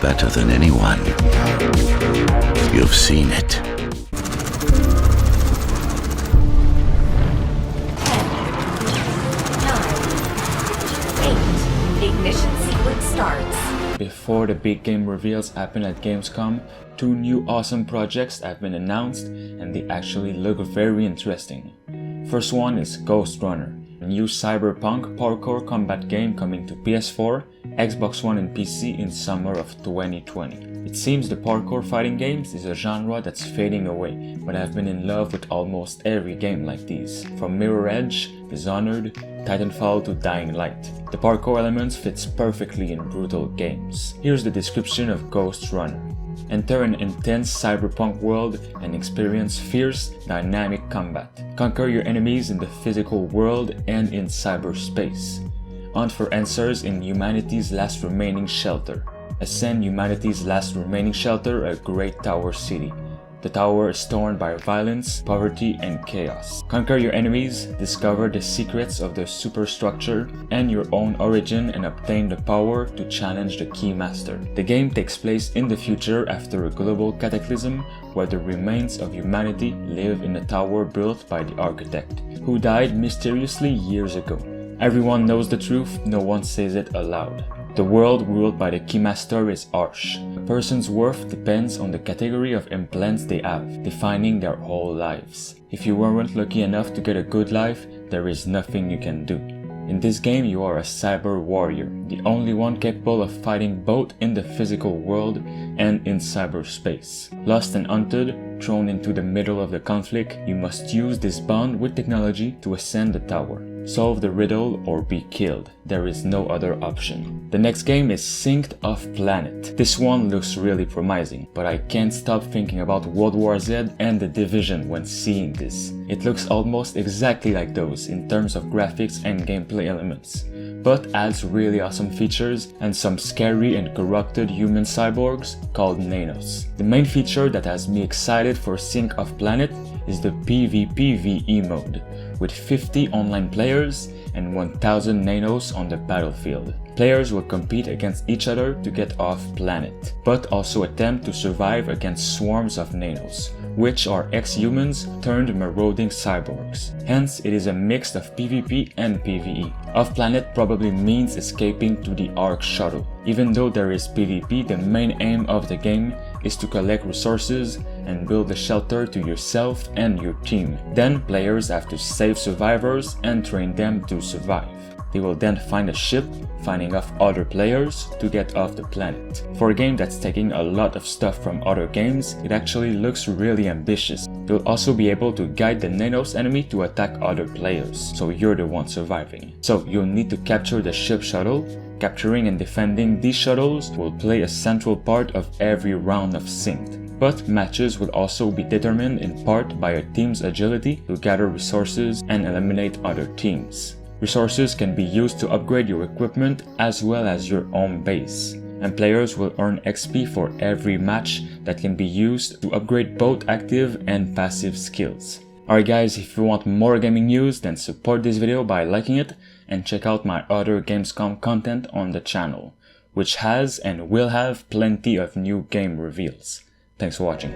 better than anyone. You've seen it. 10, 9, 8, ignition sequence starts. Before the big game reveals happen at Gamescom, 2 new awesome projects have been announced and they actually look very interesting. First one is Ghostrunner, a new cyberpunk parkour combat game coming to PS4, Xbox One and PC in summer of 2020. It seems the parkour fighting games is a genre that's fading away, but I've been in love with almost every game like these, from Mirror Edge, Dishonored, Titanfall to Dying Light. The parkour elements fits perfectly in brutal games. Here's the description of Ghostrunner. Enter an intense cyberpunk world and experience fierce, dynamic combat. Conquer your enemies in the physical world and in cyberspace. Hunt for answers in humanity's last remaining shelter. Ascend humanity's last remaining shelter, a great tower city. The tower is torn by violence, poverty, and chaos. Conquer your enemies, discover the secrets of the superstructure and your own origin, and obtain the power to challenge the Keymaster. The game takes place in the future after a global cataclysm where the remains of humanity live in a tower built by the architect, who died mysteriously years ago. Everyone knows the truth, no one says it aloud. The world ruled by the Keymaster is harsh. A person's worth depends on the category of implants they have, defining their whole lives. If you weren't lucky enough to get a good life, there is nothing you can do. In this game you are a cyber warrior, the only one capable of fighting both in the physical world and in cyberspace. Lost and hunted, thrown into the middle of the conflict, you must use this bond with technology to ascend the tower. Solve the riddle or be killed. There is no other option. The next game is Synced Off Planet. This one looks really promising, but I can't stop thinking about World War Z and The Division when seeing this. It looks almost exactly like those in terms of graphics and gameplay elements, but adds really awesome features and some scary and corrupted human cyborgs called nanos. The main feature that has me excited for Sync Off Planet is the PvPvE mode, with 50 online players and 1000 nanos on the battlefield. Players will compete against each other to get off planet, but also attempt to survive against swarms of nanos, which are ex-humans turned marauding cyborgs. Hence, it is a mix of PvP and PvE. Off-planet probably means escaping to the Ark shuttle. Even though there is PvP, the main aim of the game is to collect resources and build a shelter to yourself and your team. Then players have to save survivors and train them to survive. They will then find a ship, finding off other players to get off the planet. For a game that's taking a lot of stuff from other games, it actually looks really ambitious. You'll also be able to guide the nanos enemy to attack other players, so you're the one surviving. So you'll need to capture the ship shuttle. Capturing and defending these shuttles will play a central part of every round of Synced. But matches will also be determined in part by a team's agility to gather resources and eliminate other teams. Resources can be used to upgrade your equipment as well as your own base, and players will earn XP for every match that can be used to upgrade both active and passive skills. Alright guys, if you want more gaming news, then support this video by liking it and check out my other Gamescom content on the channel, which has and will have plenty of new game reveals. Thanks for watching.